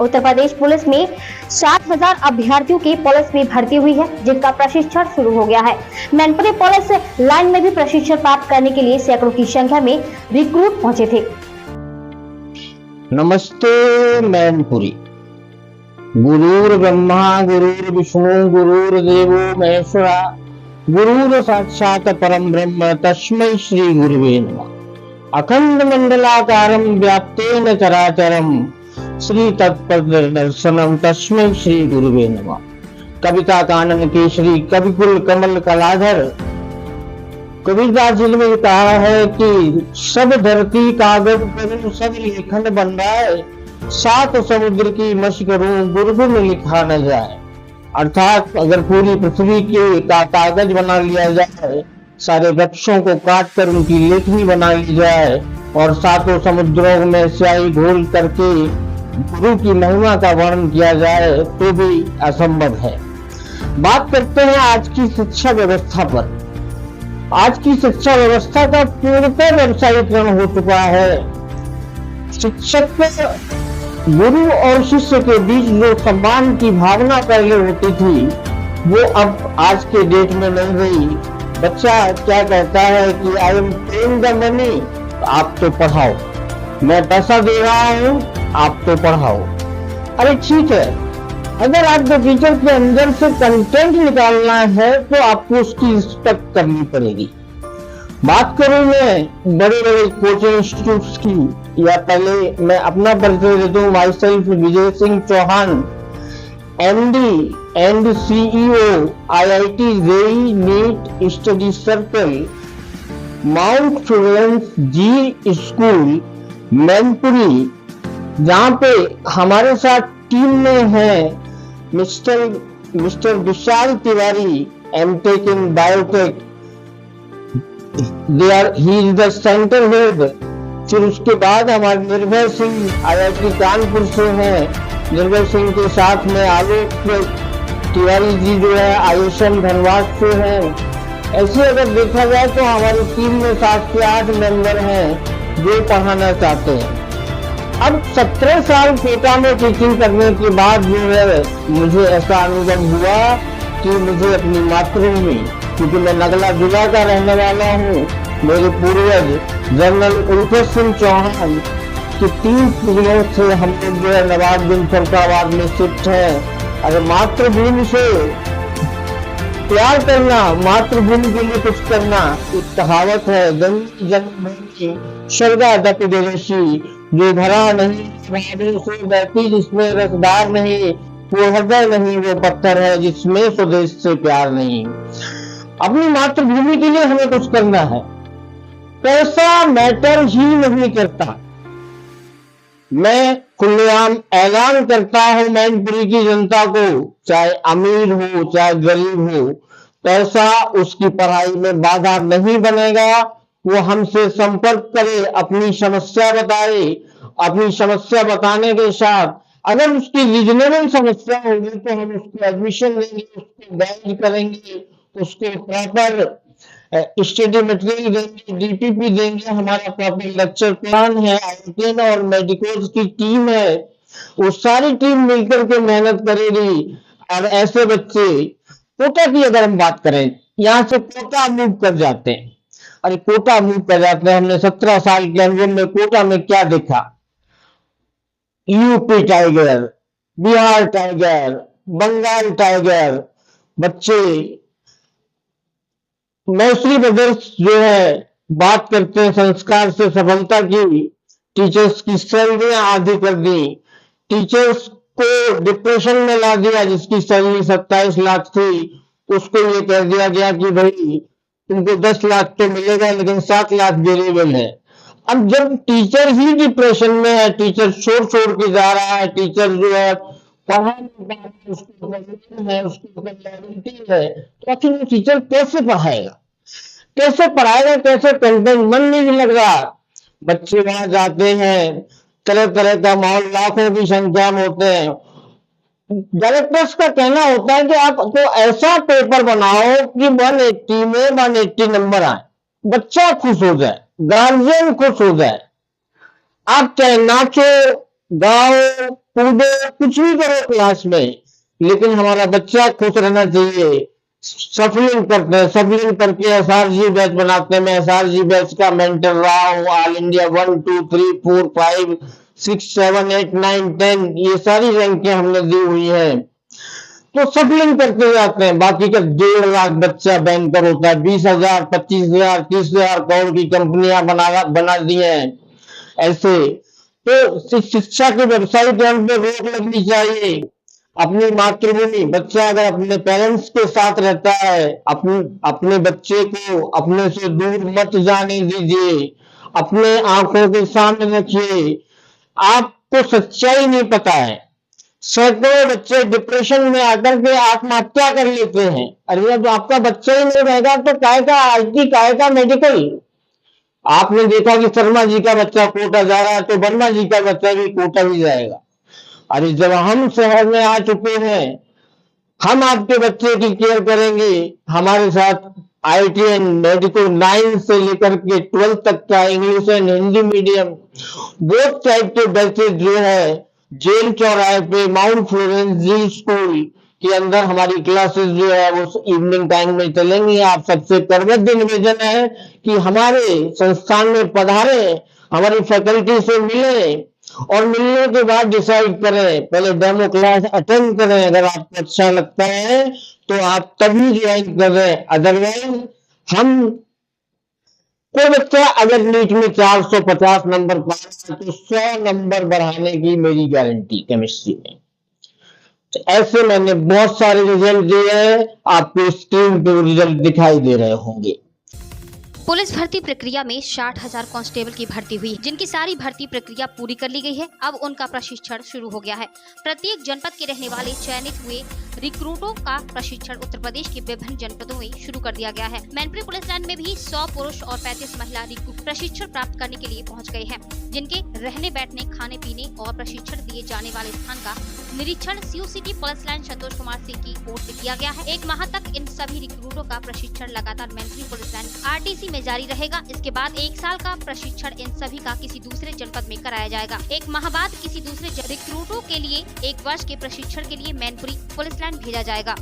Uttar Pradesh police में 7,000 अभ्यर्थियों की पुलिस में भर्ती हुई है, जिसका प्रशिक्षण शुरू हो गया है। मैनपुरी पुलिस लाइन में भी प्रशिक्षण प्राप्त करने के लिए सैकड़ों की संख्या में रिक्रूट पहुंचे थे। नमस्ते मैनपुरी। गुरुर् ब्रह्मा गुरुर्विष्णु गुरुर्देवो महेश्वरा गुरुर साक्षात परम ब्रह्म तस्मै श्री गुरुवे नमः। अखंड मंडलाकारं व्याप्तेन चराचरं श्री तत्पद दर्शनम तस्मै श्री गुरुवे नमः। कविता कानन केसरी कविकुल कमल कलाधर कबीरदास जी ने कहा है कि सब धरती कागज करूं सब लेखन बन जाए, सात समुद्र की मश करूं गुरु में लिखा न जाए। अर्थात अगर पूरी पृथ्वी के कागज बना लिया जाए, सारे वृक्षों को काट कर उनकी लेखनी बना ली जाए और सातों समुद्रों में स्याही घोल करके गुरु की महिमा का वर्णन किया जाए तो भी असंभव है। बात करते हैं आज की शिक्षा व्यवस्था पर। आज की शिक्षा व्यवस्था का पूर्णतः व्यवसायीकरण हो चुका है। शिक्षक गुरु और शिष्य के बीच जो सम्मान की भावना पहले होती थी वो अब आज के डेट में नहीं रही। बच्चा क्या कहता है कि I am paying the money, आप तो पढ़ाओ, मैं पैसा दे रहा हूं आप तो पढ़ाओ। अरे ठीक है, अगर आपको टीचर के अंदर से कंटेंट निकालना है तो आपको उसकी रिस्पेक्ट करनी पड़ेगी। बात करूं मैं बड़े बड़े कोचिंग इंस्टीट्यूट्स की, या पहले मैं अपना परिचय दे दूं। Myself Vijay Singh Chauhan, MD and CEO IIT JEE NEET study circle, mount Florence ji school Mainpuri, जहां पे हमारे साथ टीम में है mister Vishal Tiwari, MTech in biotech, he is the centre head. फिर उसके बाद हमारे निर्भय सिंह IIT कानपुर से हैं। निर्भय सिंह के साथ में आलोक तिवारी जी जो है ISM धनबाद से हैं। ऐसे अगर देखा जाए तो हमारी टीम में 7 से 8 मेंबर हैं जो पढ़ाना चाहते हैं। अब 17 साल कोटा में टीचिंग करने के बाद जो है मुझे ऐसा अनुभव हुआ कि मुझे अपनी मातृभूमि, क्योंकि मैं नगला जिला का रहने वाला हूँ, मेरे पूर्वज जनरल उल्फत सिंह चौहान की 3 पीढ़ियों से हम लोग जो है नवाबगंज फरुखाबाद में शिफ्ट है। अगर मातृभूमि से प्यार करना, मातृभूमि के लिए कुछ करना, एक कहावत है, जननी जन्मभूमि स्वर्गादपि देवसी, जो भरा नहीं से बहती जिसमें रसदार नहीं, वो हृदय नहीं वो पत्थर है जिसमें स्वदेश से प्यार नहीं। अपनी मातृभूमि के लिए हमें कुछ करना है। पैसा मैटर ही नहीं करता। मैं खुलेआम ऐलान करता हूं मैनपुरी की जनता को, चाहे अमीर हो चाहे गरीब हो, पैसा उसकी पढ़ाई में बाधा नहीं बनेगा। वो हमसे संपर्क करे, अपनी समस्या बताए, अपनी समस्या बताने के साथ अगर उसकी रीजनेबल समस्या होगी तो हम उसको एडमिशन देंगे, उसको गाइड करेंगे, उसको प्रॉपर स्टडी मटेरियल देंगे, DPP देंगे। हमारा प्रॉपर लेक्चर प्लान है, IIT और मेडिकोज की टीम है, वो सारी टीम मिलकर के मेहनत करेगी। और ऐसे बच्चे, कोटा की अगर हम बात करें, यहाँ से कोटा मूव कर जाते हैं। अरे कोटा मूव कर जाते हैं, हमने 17 साल के अनुभव में कोटा में क्या देखा? UP tiger, Bihar tiger, Bengal tiger, बच्चे मैत्री ब्रदर्स जो है बात करते हैं संस्कार से सफलता की। टीचर्स की सैलरियां आधी कर दी, टीचर्स को डिप्रेशन में ला दिया। जिसकी सैलरी 27 लाख थी उसको ये कह दिया गया कि भाई तुमको 10 लाख तो मिलेगा लेकिन 7 लाख वेरिएबल है। अब जब टीचर ही डिप्रेशन में है, टीचर छोड़ के जा रहा है, टीचर जो है पढ़ा उसको है, उसकी लायबिलिटी है, तो आखिर वो टीचर कैसे पढ़ाएगा, कैसे पढ़ाएगा, कैसे कंटेंट? मन नहीं लग रहा। बच्चे वहां जाते हैं, तरह तरह का माहौल, लाखों की संख्या में होते हैं। डायरेक्टर्स का कहना होता है कि आप तो ऐसा पेपर बनाओ कि 180 में 180 नंबर आए, बच्चा खुश हो जाए, गार्जियन खुश हो जाए। आप चाहे नाचो, गाओ, कूदो, कुछ भी करो क्लास में, लेकिन हमारा बच्चा खुश रहना चाहिए। सफलिंग करते हैं, सफलिंग करके एसआरजी बैच बनाते हैं। मैं एसआरजी बैच का मेंटर रहा हूँ। ऑल इंडिया 1 2 3 4 5 6 7 8 9 10 ये सारी रैंकें हमने दी हुई हैं। तो सफलिंग करते जाते हैं। बाकी का 1.5 लाख बच्चा बैंकर होता है, 20,000 25,000 30,000 करोड़ की कंपनियां बना दी हैं ऐसे। तो शिक्षा के वेबसाइट पे रोक लगनी चाहिए। अपनी मातृभूमि, बच्चा अगर अपने पेरेंट्स के साथ रहता है, अपने बच्चे को अपने से दूर मत जाने दीजिए, अपने आंखों के सामने रखिए। आपको सच्चाई नहीं पता है, सैकड़ों बच्चे डिप्रेशन में आकर के आत्महत्या कर लेते हैं। अरे जब आपका बच्चा ही नहीं रहेगा तो काय का आईटी, काय का मेडिकल। आपने देखा कि शर्मा जी का बच्चा कोटा जा रहा है तो वर्मा जी का बच्चा भी कोटा ही जाएगा। अरे जब हम शहर में आ चुके हैं, हम आपके बच्चे की केयर करेंगे। हमारे साथ आईटी एंड मेडिकल 9 से लेकर के 12 तक का English and Hindi medium both type के बैचेज जो है जेल चौराहे पे माउंट फ्लोरेंस जी स्कूल के अंदर हमारी क्लासेस जो है वो इवनिंग टाइम में चलेंगी। आप सबसे करवत निवेदन है कि हमारे संस्थान में पधारे, हमारी फैकल्टी से मिले और मिलने के बाद डिसाइड करें। पहले डेमो क्लास अटेंड करें, अगर आपको अच्छा लगता है तो आप तभी ज्वाइन करें। अदरवाइज हम कोई बच्चा अगर नीट में 450 नंबर पाया तो 100 नंबर बढ़ाने की मेरी गारंटी केमिस्ट्री में। तो ऐसे मैंने बहुत सारे रिजल्ट दिए हैं, आपको स्क्रीन पे रिजल्ट दिखाई दे रहे होंगे। पुलिस भर्ती प्रक्रिया में 60,000 कांस्टेबल की भर्ती हुई, जिनकी सारी भर्ती प्रक्रिया पूरी कर ली गई है। अब उनका प्रशिक्षण शुरू हो गया है। प्रत्येक जनपद के रहने वाले चयनित हुए रिक्रूटों का प्रशिक्षण उत्तर प्रदेश के विभिन्न जनपदों में शुरू कर दिया गया है। मैनपुरी पुलिस लाइन में भी 100 पुरुष और 35 महिला रिक्रूट प्रशिक्षण प्राप्त करने के लिए पहुंच गए हैं, जिनके रहने, बैठने, खाने पीने और प्रशिक्षण दिए जाने वाले स्थान का निरीक्षण CO city police line Santosh Kumar Singh की ओर से किया गया है। 1 माह तक इन सभी रिक्रूटों का प्रशिक्षण लगातार मैनपुरी पुलिस लाइन आरटीसी में जारी रहेगा। इसके बाद 1 साल का प्रशिक्षण इन सभी का किसी दूसरे जनपद में कराया जाएगा। 1 माह बाद किसी दूसरे रिक्रूटों के लिए 1 वर्ष के प्रशिक्षण के लिए मैनपुरी पुलिस लाइन भेजा जाएगा।